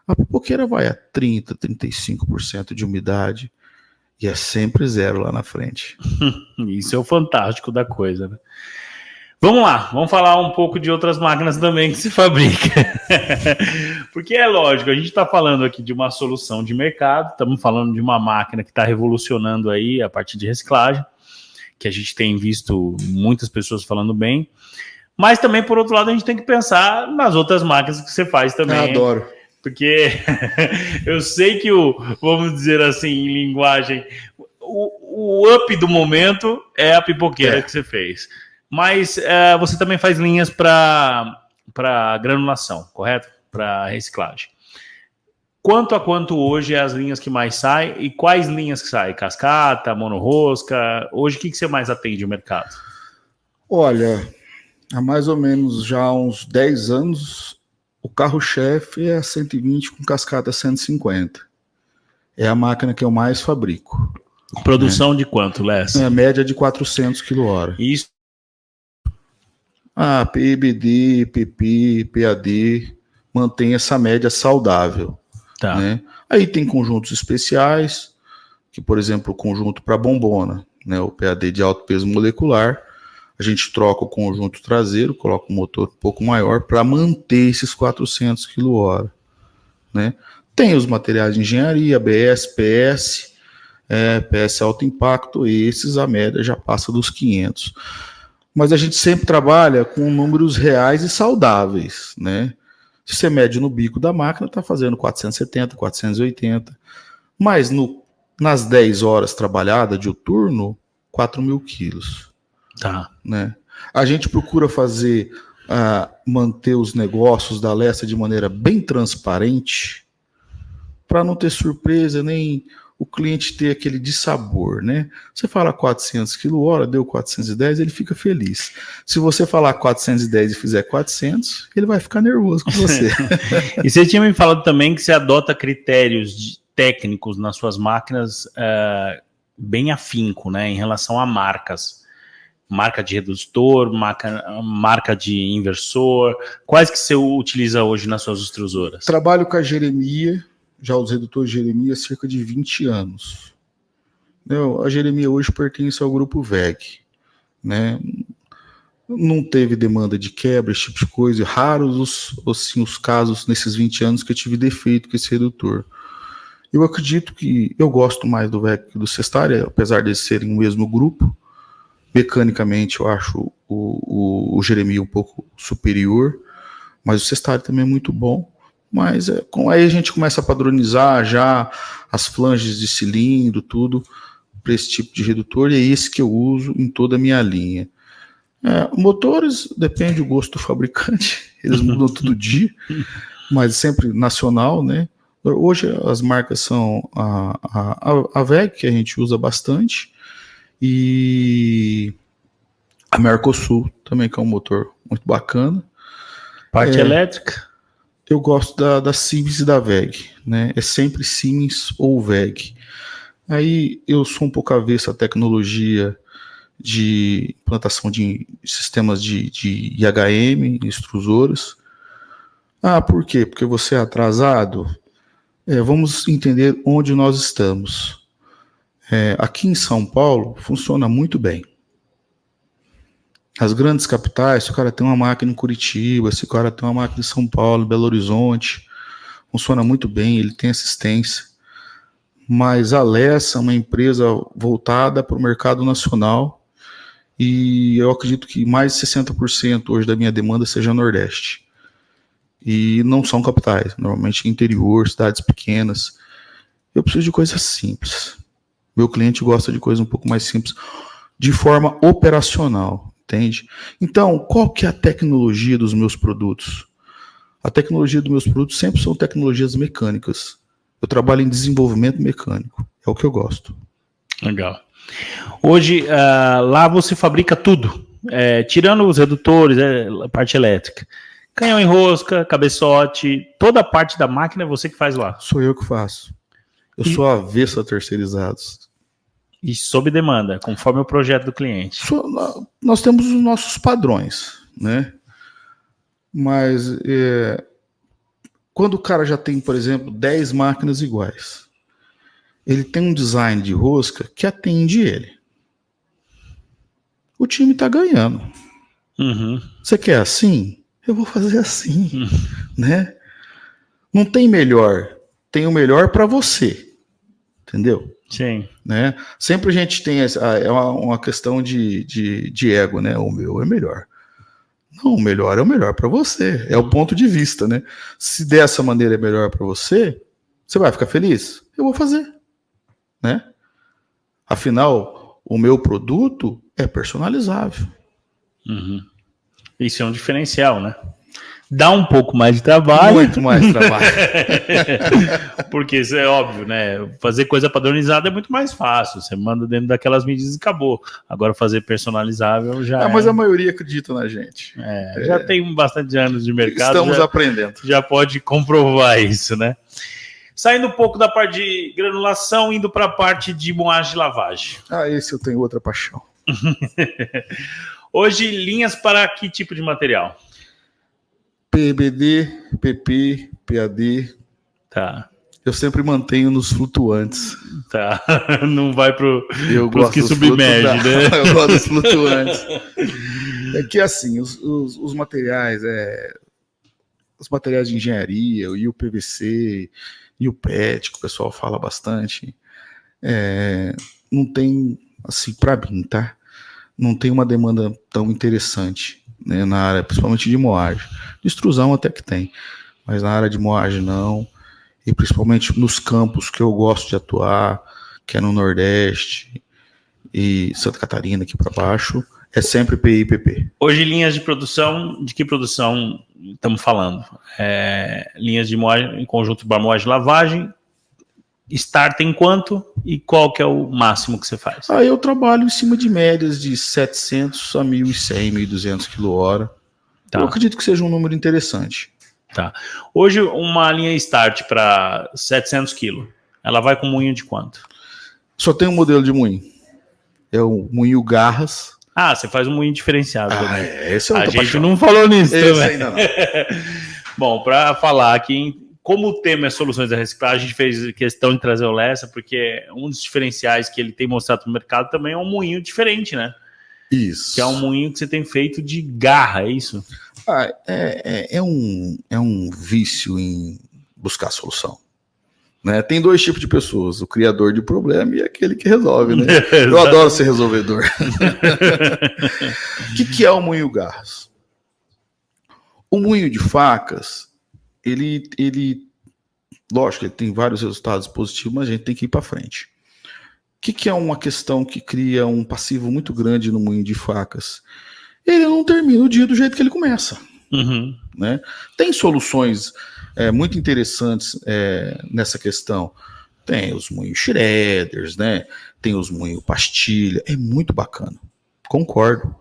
A pipoqueira vai a 30%, 35% de umidade e é sempre 0 lá na frente. Isso é o fantástico da coisa, né? Vamos lá, vamos falar um pouco de outras máquinas também que se fabricam. Porque é lógico, a gente está falando aqui de uma solução de mercado, estamos falando de uma máquina que está revolucionando aí a parte de reciclagem, que a gente tem visto muitas pessoas falando bem, mas também, por outro lado, a gente tem que pensar nas outras máquinas que você faz também. Eu adoro. Porque eu sei que vamos dizer assim, em linguagem, o up do momento é a pipoqueira que você fez. Mas você também faz linhas para granulação, correto? Para reciclagem. Quanto a quanto hoje é as linhas que mais saem e quais linhas que saem? Cascata, monorrosca? Hoje o que você mais atende no mercado? Olha, há mais ou menos já uns 10 anos, o carro-chefe é a 120 com cascata 150. É a máquina que eu mais fabrico. Produção de quanto, Les? É a média de 400 kWh. Isso. PIBD, PP, PAD, mantém essa média saudável. Tá. Né? Aí tem conjuntos especiais, que por exemplo o conjunto para bombona, né? O PAD de alto peso molecular, a gente troca o conjunto traseiro, coloca um motor um pouco maior para manter esses 400 kWh. Né? Tem os materiais de engenharia, ABS, PS, PS alto impacto, e esses a média já passa dos 500. Mas a gente sempre trabalha com números reais e saudáveis, né? Se você mede no bico da máquina, está fazendo 470, 480. Mas nas 10 horas trabalhadas de turno, 4.000 quilos. Tá. Né? A gente procura manter os negócios da Lessa de maneira bem transparente, para não ter surpresa, nem o cliente ter aquele dissabor, né? Você fala 400 kWh, deu 410, ele fica feliz. Se você falar 410 e fizer 400, ele vai ficar nervoso com você. E você tinha me falado também que você adota critérios técnicos nas suas máquinas bem afinco, né? Em relação a marcas. Marca de redustor, marca de inversor. Quais que você utiliza hoje nas suas extrusoras? Trabalho com a Jeremia, já os redutores de Jeremia há cerca de 20 anos. A Jeremia hoje pertence ao grupo VEG. Né? Não teve demanda de quebra, esse tipo de coisa. Raros os casos nesses 20 anos que eu tive defeito com esse redutor. Eu acredito que eu gosto mais do VEG que do Cestari, apesar de serem o mesmo grupo. Mecanicamente, eu acho o Jeremy um pouco superior, mas o Cestari também é muito bom. Mas aí a gente começa a padronizar já as flanges de cilindro, tudo, para esse tipo de redutor, e é esse que eu uso em toda a minha linha. Motores, depende do gosto do fabricante, eles mudam todo dia, mas sempre nacional, né? Hoje as marcas são a WEG, que a gente usa bastante, e a Mercosul também, que é um motor muito bacana. Parte elétrica? Eu gosto da Siemens e da WEG, né? É sempre Siemens ou WEG. Aí eu sou um pouco avesso à tecnologia de implantação de sistemas de IHM, extrusores. Por quê? Porque você é atrasado? Vamos entender onde nós estamos. Aqui em São Paulo funciona muito bem. As grandes capitais, se o cara tem uma máquina em Curitiba, se o cara tem uma máquina em São Paulo, Belo Horizonte, funciona muito bem, ele tem assistência. Mas a Lessa é uma empresa voltada para o mercado nacional e eu acredito que mais de 60% hoje da minha demanda seja Nordeste. E não são capitais, normalmente interior, cidades pequenas. Eu preciso de coisas simples. Meu cliente gosta de coisas um pouco mais simples, de forma operacional, entende? Então, qual que é a tecnologia dos meus produtos? A tecnologia dos meus produtos sempre são tecnologias mecânicas. Eu trabalho em desenvolvimento mecânico, é o que eu gosto. Legal. Hoje, lá você fabrica tudo, tirando os redutores, a parte elétrica. Canhão em rosca, cabeçote, toda a parte da máquina é você que faz lá. Sou eu que faço. Eu sou avesso a terceirizados. E sob demanda, conforme o projeto do cliente. Nós temos os nossos padrões, né? Mas quando o cara já tem, por exemplo, 10 máquinas iguais, ele tem um design de rosca que atende ele. O time está ganhando. Uhum. Você quer assim? Eu vou fazer assim, né? Não tem melhor, tem o melhor para você, entendeu? Sim. Né? Sempre a gente tem uma questão de ego, né? O meu é melhor. Não, o melhor é o melhor para você. É o ponto de vista, né? Se dessa maneira é melhor para você, você vai ficar feliz? Eu vou fazer, né? Afinal, o meu produto é personalizável. Uhum. Isso é um diferencial, né? Dá um pouco mais de trabalho. Muito mais trabalho. Porque isso é óbvio, né? Fazer coisa padronizada é muito mais fácil. Você manda dentro daquelas medidas e acabou. Agora fazer personalizável já mas a maioria acredita na gente. Já tem bastante anos de mercado. Estamos aprendendo. Já pode comprovar isso, né? Saindo um pouco da parte de granulação, indo para a parte de moagem e lavagem. Esse eu tenho outra paixão. Hoje, linhas para que tipo de material? PBD, PP, PAD. Tá. Eu sempre mantenho nos flutuantes. Tá. Não vai pro que submerge, né? Eu gosto dos flutuantes. É que assim, os materiais, os materiais de engenharia, e o PVC, e o PET, que o pessoal fala bastante, não tem, assim, para mim, tá? Não tem uma demanda tão interessante, né, na área, principalmente de moagem. De extrusão até que tem, mas na área de moagem não, e principalmente nos campos que eu gosto de atuar, que é no Nordeste e Santa Catarina, aqui para baixo, é sempre PI e PP. Hoje, linhas de produção, de que produção estamos falando? Linhas de moagem, em conjunto para moagem e lavagem, start em quanto e qual que é o máximo que você faz? Eu trabalho em cima de médias de 700 a 1.100, 1.200 kWh. Tá. Eu acredito que seja um número interessante. Tá. Hoje, uma linha start para 700 kg, ela vai com moinho de quanto? Só tem um modelo de moinho. É o moinho Garras. Você faz um moinho diferenciado. Esse é outra paixão. A gente não falou nisso. Esse ainda não. Bom, para falar aqui, como o tema é soluções da reciclagem, a gente fez questão de trazer o Lessa, porque um dos diferenciais que ele tem mostrado para o mercado também é um moinho diferente, né? Isso. Que é um moinho que você tem feito de garra, é isso? É um vício em buscar solução. Né? Tem dois tipos de pessoas, o criador de problema e aquele que resolve, né? Eu adoro ser resolvedor. O que é o moinho Garras? O moinho de facas, ele lógico, ele tem vários resultados positivos, mas a gente tem que ir para frente. O que é uma questão que cria um passivo muito grande no moinho de facas? Ele não termina o dia do jeito que ele começa. Uhum. Né? Tem soluções muito interessantes nessa questão. Tem os moinhos shredders, né? Tem os moinhos pastilha, é muito bacana, concordo.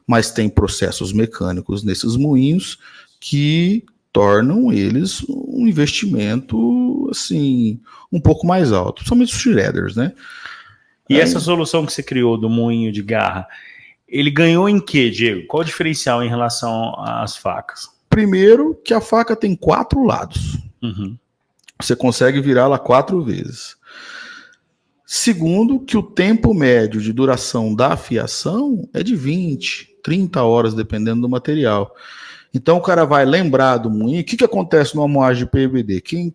Mas tem processos mecânicos nesses moinhos que tornam eles um investimento assim um pouco mais alto, principalmente os shredders, né? E essa solução que você criou do moinho de garra, ele ganhou em quê, Diego? Qual o diferencial em relação às facas? Primeiro, que a faca tem 4 lados. Uhum. Você consegue virá-la 4 vezes. Segundo, que o tempo médio de duração da afiação é de 20, 30 horas, dependendo do material. Então o cara vai lembrar do moinho. O que acontece numa moagem de PEBD? Quem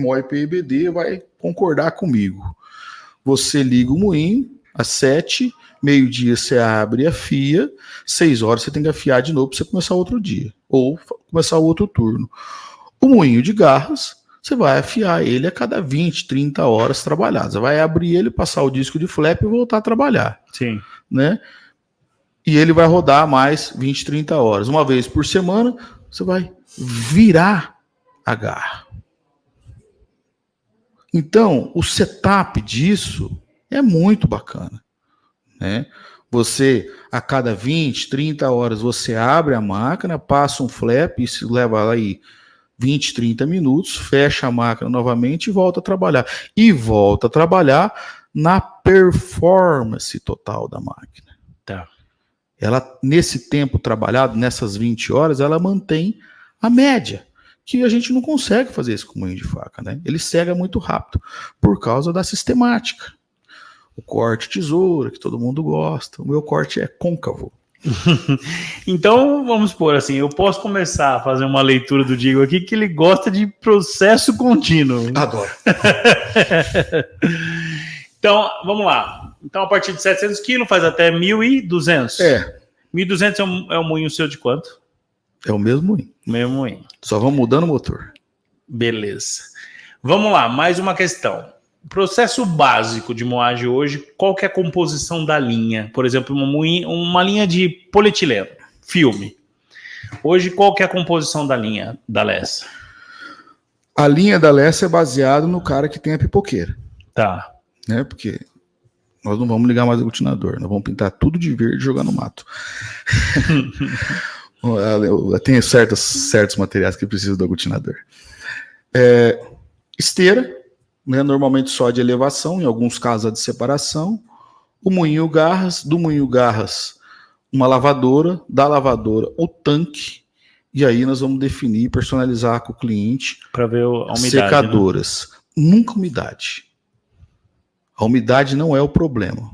moe PEBD vai concordar comigo. Você liga o moinho às 7, meio-dia você abre e afia, 6 horas você tem que afiar de novo para você começar outro dia, ou começar outro turno. O moinho de garras, você vai afiar ele a cada 20, 30 horas trabalhadas. Você vai abrir ele, passar o disco de flap e voltar a trabalhar. Sim. Né? E ele vai rodar mais 20, 30 horas. Uma vez por semana, você vai virar a garra. Então, o setup disso é muito bacana. Né? Você, a cada 20, 30 horas, você abre a máquina, passa um flap, isso leva aí 20, 30 minutos, fecha a máquina novamente e volta a trabalhar. E volta a trabalhar na performance total da máquina. Tá. Ela, nesse tempo trabalhado, nessas 20 horas, ela mantém a média, que a gente não consegue fazer isso com moinho de faca, né? Ele cega muito rápido, por causa da sistemática. O corte tesoura, que todo mundo gosta, o meu corte é côncavo. Então, vamos supor assim, eu posso começar a fazer uma leitura do Diego aqui, que ele gosta de processo contínuo. Adoro. Então, vamos lá. Então, a partir de 700 quilos, faz até 1.200. 1.200 é um moinho seu de quanto? É o mesmo moinho. Mesmo moinho. Só vamos mudando o motor. Beleza. Vamos lá, mais uma questão. O processo básico de moagem hoje, qual que é a composição da linha? Por exemplo, uma linha de polietileno, filme. Hoje, qual que é a composição da linha da Lessa? A linha da Lessa é baseada no cara que tem a pipoqueira. Tá. Né? Porque nós não vamos ligar mais o aglutinador, nós vamos pintar tudo de verde e jogar no mato. Eu tenho certos materiais que precisam do aglutinador. Esteira, né, normalmente só de elevação, em alguns casos a de separação. O moinho garras, do moinho garras, uma lavadora, da lavadora o tanque, e aí nós vamos definir, personalizar com o cliente para ver a umidade, secadoras. Né? Nunca umidade. A umidade não é o problema.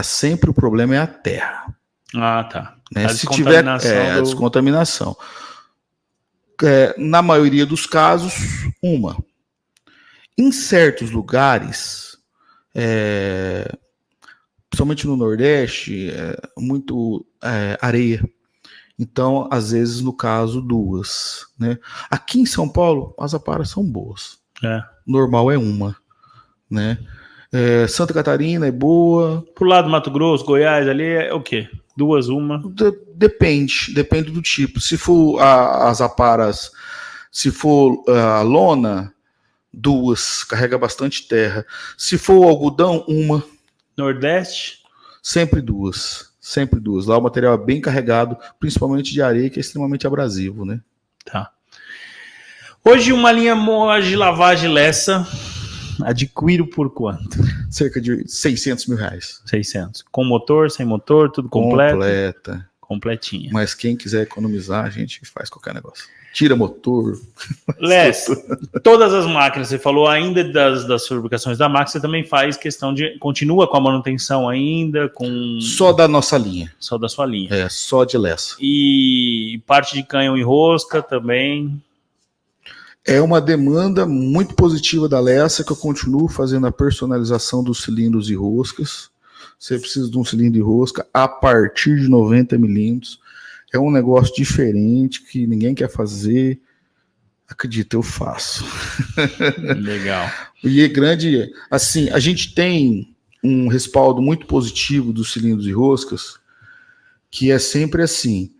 Sempre o problema é a terra. Ah, tá. Né? Se tiver a descontaminação. Na maioria dos casos, uma. Em certos lugares, principalmente no Nordeste, muito areia. Então, às vezes, no caso, 2. Né? Aqui em São Paulo, as aparas são boas. Normal é uma. Né? Santa Catarina é boa. Pro lado do Mato Grosso, Goiás, ali é o quê? 2, 1? Depende do tipo. Se for as aparas, se for a lona, 2, carrega bastante terra. Se for o algodão, 1. Nordeste? Sempre 2. Lá o material é bem carregado, principalmente de areia, que é extremamente abrasivo, né? Tá. Hoje uma linha de lavagem Lessa, adquiro por quanto? Cerca de 600 mil reais. 600. Com motor, sem motor, tudo completo? Completa. Completinha. Mas quem quiser economizar, a gente faz qualquer negócio. Tira motor. Lessa, todas as máquinas, você falou ainda das fabricações da máquina, você também faz questão de, continua com a manutenção ainda, com... Só da nossa linha. Só da sua linha. Só de Lessa. E parte de canhão e rosca também? É uma demanda muito positiva da Lessa, que eu continuo fazendo a personalização dos cilindros e roscas. Você precisa de um cilindro e rosca a partir de 90 milímetros. É um negócio diferente que ninguém quer fazer. Acredita, eu faço. Legal. E é grande, assim, a gente tem um respaldo muito positivo dos cilindros e roscas, que é sempre assim.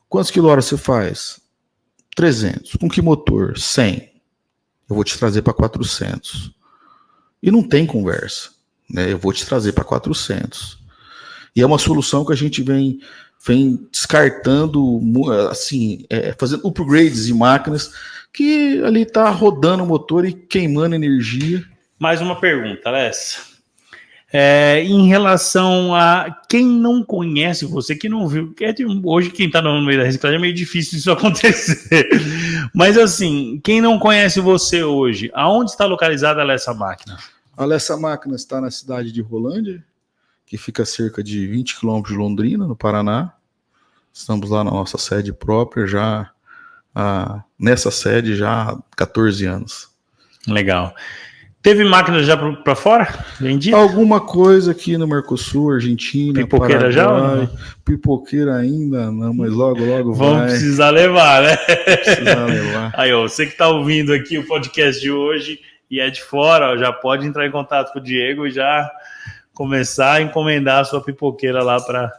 Quantos quilômetros você faz? 300. Com que motor? 100. Eu vou te trazer para 400. E não tem conversa, né? Eu vou te trazer para 400. E é uma solução que a gente vem descartando, assim, fazendo upgrades de máquinas que ali tá rodando o motor e queimando energia. Mais uma pergunta, Alessa. Em relação a quem não conhece você, que não viu, hoje quem está no meio da reciclagem é meio difícil isso acontecer, mas assim, quem não conhece você hoje, aonde está localizada a Alessa Máquina? A Alessa Máquina está na cidade de Rolândia, que fica a cerca de 20 quilômetros de Londrina, no Paraná. Estamos lá na nossa sede própria, nessa sede já há 14 anos. Legal. Teve máquina já para fora? Vendida? Alguma coisa aqui no Mercosul, Argentina, Pipoqueira Paraguai, já? Pipoqueira ainda não, mas logo Vamos precisar levar, né? Precisar levar. Aí, ó, você que está ouvindo aqui o podcast de hoje e é de fora, ó, já pode entrar em contato com o Diego e já começar a encomendar a sua pipoqueira lá para...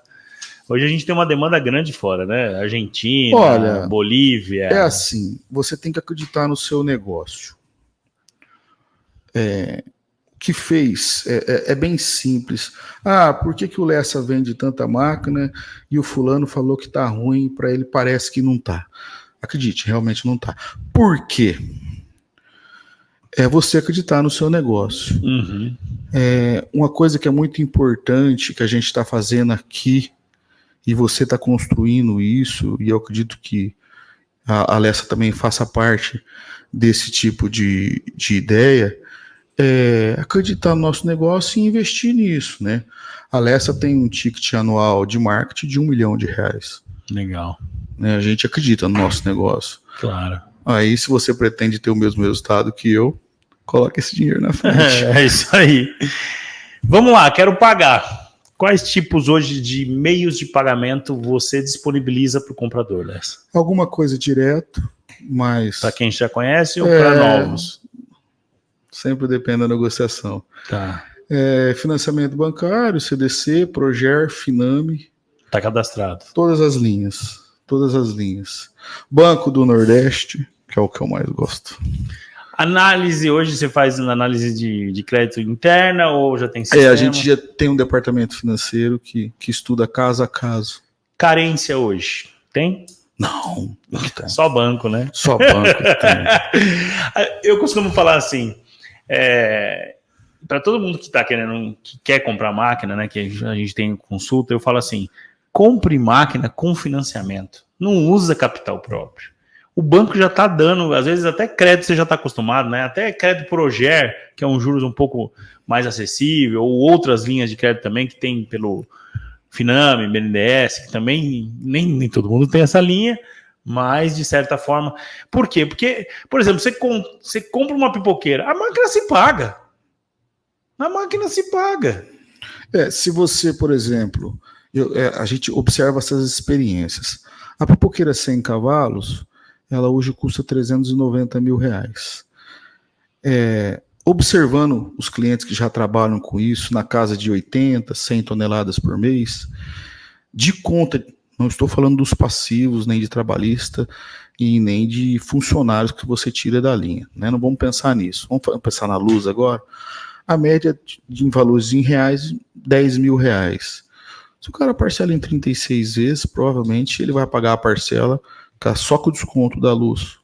Hoje a gente tem uma demanda grande fora, né? Argentina, olha, Bolívia. É assim, você tem que acreditar no seu negócio. O que fez é bem simples. Por que o Lessa vende tanta máquina e o fulano falou que tá ruim, para ele parece que não tá? Acredite, realmente não tá. Por quê? É você acreditar no seu negócio. Uhum. Uma coisa que é muito importante que a gente está fazendo aqui, e você está construindo isso, e eu acredito que a Alessa também faça parte desse tipo de ideia, acreditar no nosso negócio e investir nisso, né? A Alessa tem um ticket anual de marketing de R$1 milhão. Legal. Né? A gente acredita no nosso negócio. Claro. Aí, se você pretende ter o mesmo resultado que eu, coloque esse dinheiro na frente. É isso aí. Vamos lá, quero pagar. Quais tipos hoje de meios de pagamento você disponibiliza para o comprador, Lessa? Alguma coisa direto, mas... Para quem já conhece ou para novos? Sempre depende da negociação. Tá. Financiamento bancário, CDC, Proger, Finame. Tá cadastrado. Todas as linhas. Banco do Nordeste, que é o que eu mais gosto. Análise, hoje você faz análise de crédito interna ou já tem sistema? A gente já tem um departamento financeiro que estuda caso a caso. Carência hoje, tem? Não tem. Só banco, né? Só banco tem. Eu costumo falar assim, para todo mundo que está querendo, que quer comprar máquina, né, que a gente tem consulta, eu falo assim, compre máquina com financiamento, não usa capital próprio. O banco já está dando, às vezes até crédito você já está acostumado, né? Até crédito Proger, que é um juros um pouco mais acessível, ou outras linhas de crédito também que tem pelo Finame, BNDES, que também nem todo mundo tem essa linha, mas de certa forma. Por quê? Porque, por exemplo, você compra uma pipoqueira, a máquina se paga. Se você, por exemplo, a gente observa essas experiências. A pipoqueira 100 cavalos, ela hoje custa R$390 mil. Observando os clientes que já trabalham com isso, na casa de 80, 100 toneladas por mês, de conta, não estou falando dos passivos, nem de trabalhista, e nem de funcionários que você tira da linha, né? Não vamos pensar nisso. Vamos pensar na luz agora. A média em valores em reais, R$10 mil. Se o cara parcela em 36 vezes, provavelmente ele vai pagar a parcela só com o desconto da luz.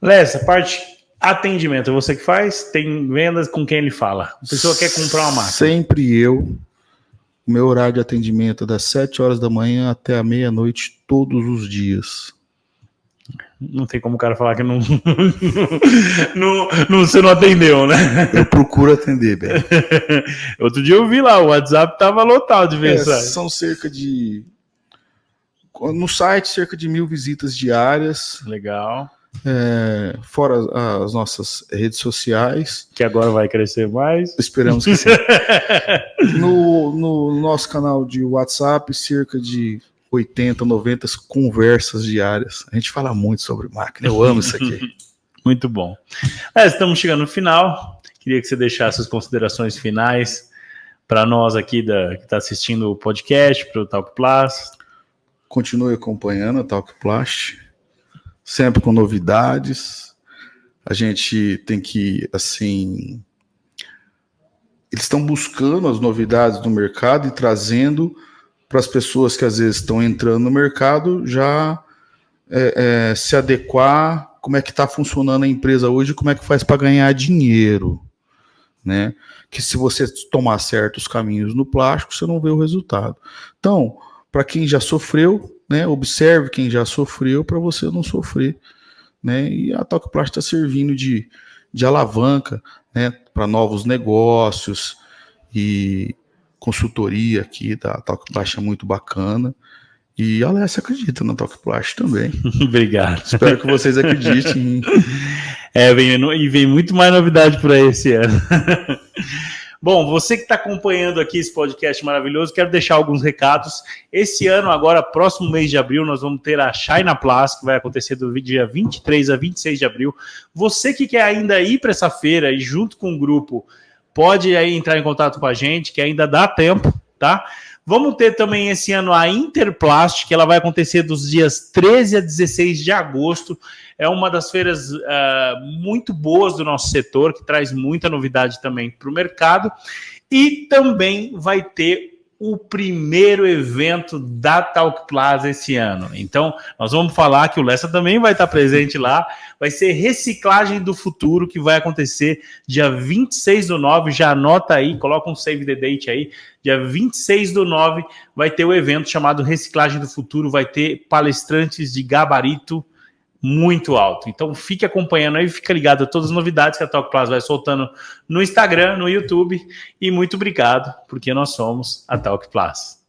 Lessa, parte atendimento, é você que faz? Tem vendas com quem ele fala? A pessoa quer comprar uma máquina? Sempre eu. O meu horário de atendimento é das 7 horas da manhã até a meia-noite, todos os dias. Não tem como o cara falar que você não atendeu, né? Eu procuro atender, velho. Outro dia eu vi lá, o WhatsApp tava lotado de mensagem. São cerca de... No site, cerca de 1.000 visitas diárias. Legal. fora as nossas redes sociais. Que agora vai crescer mais. Esperamos que sim. No nosso canal de WhatsApp, cerca de 80, 90 conversas diárias. A gente fala muito sobre máquina, eu amo isso aqui. Muito bom. Estamos chegando no final. Queria que você deixasse as considerações finais para nós aqui que está assistindo o podcast, para o Talk Plus. Continue acompanhando a Talk Plus, sempre com novidades. A gente tem que, assim, eles estão buscando as novidades do mercado e trazendo para as pessoas que às vezes estão entrando no mercado já se adequar, como é que está funcionando a empresa hoje, como é que faz para ganhar dinheiro, né? Que se você tomar certos caminhos no plástico, você não vê o resultado. Então, para quem já sofreu, né, observe quem já sofreu para você não sofrer, né? E a Talk Plástico está servindo de alavanca, né, para novos negócios, e consultoria aqui da Talk Plástico é muito bacana. E a Alessia acredita na Talk Plástico também. Obrigado. Espero que vocês acreditem. Vem muito mais novidade por aí esse ano. Bom, você que está acompanhando aqui esse podcast maravilhoso, quero deixar alguns recados. Esse ano, agora, próximo mês de abril, nós vamos ter a China Plus, que vai acontecer do dia 23 a 26 de abril. Você que quer ainda ir para essa feira e junto com o grupo, pode aí entrar em contato com a gente, que ainda dá tempo, tá? Vamos ter também esse ano a Interplast, que ela vai acontecer dos dias 13 a 16 de agosto. É uma das feiras muito boas do nosso setor, que traz muita novidade também para o mercado. E também vai ter o primeiro evento da Talk Plaza esse ano. Então, nós vamos falar que o Lessa também vai estar presente lá. Vai ser Reciclagem do Futuro, que vai acontecer dia 26/9. Já anota aí, coloca um save the date aí. Dia 26/9 vai ter o evento chamado Reciclagem do Futuro. Vai ter palestrantes de gabarito muito alto. Então, fique acompanhando aí, fica ligado a todas as novidades que a Talk Plus vai soltando no Instagram, no YouTube. E muito obrigado, porque nós somos a Talk Plus.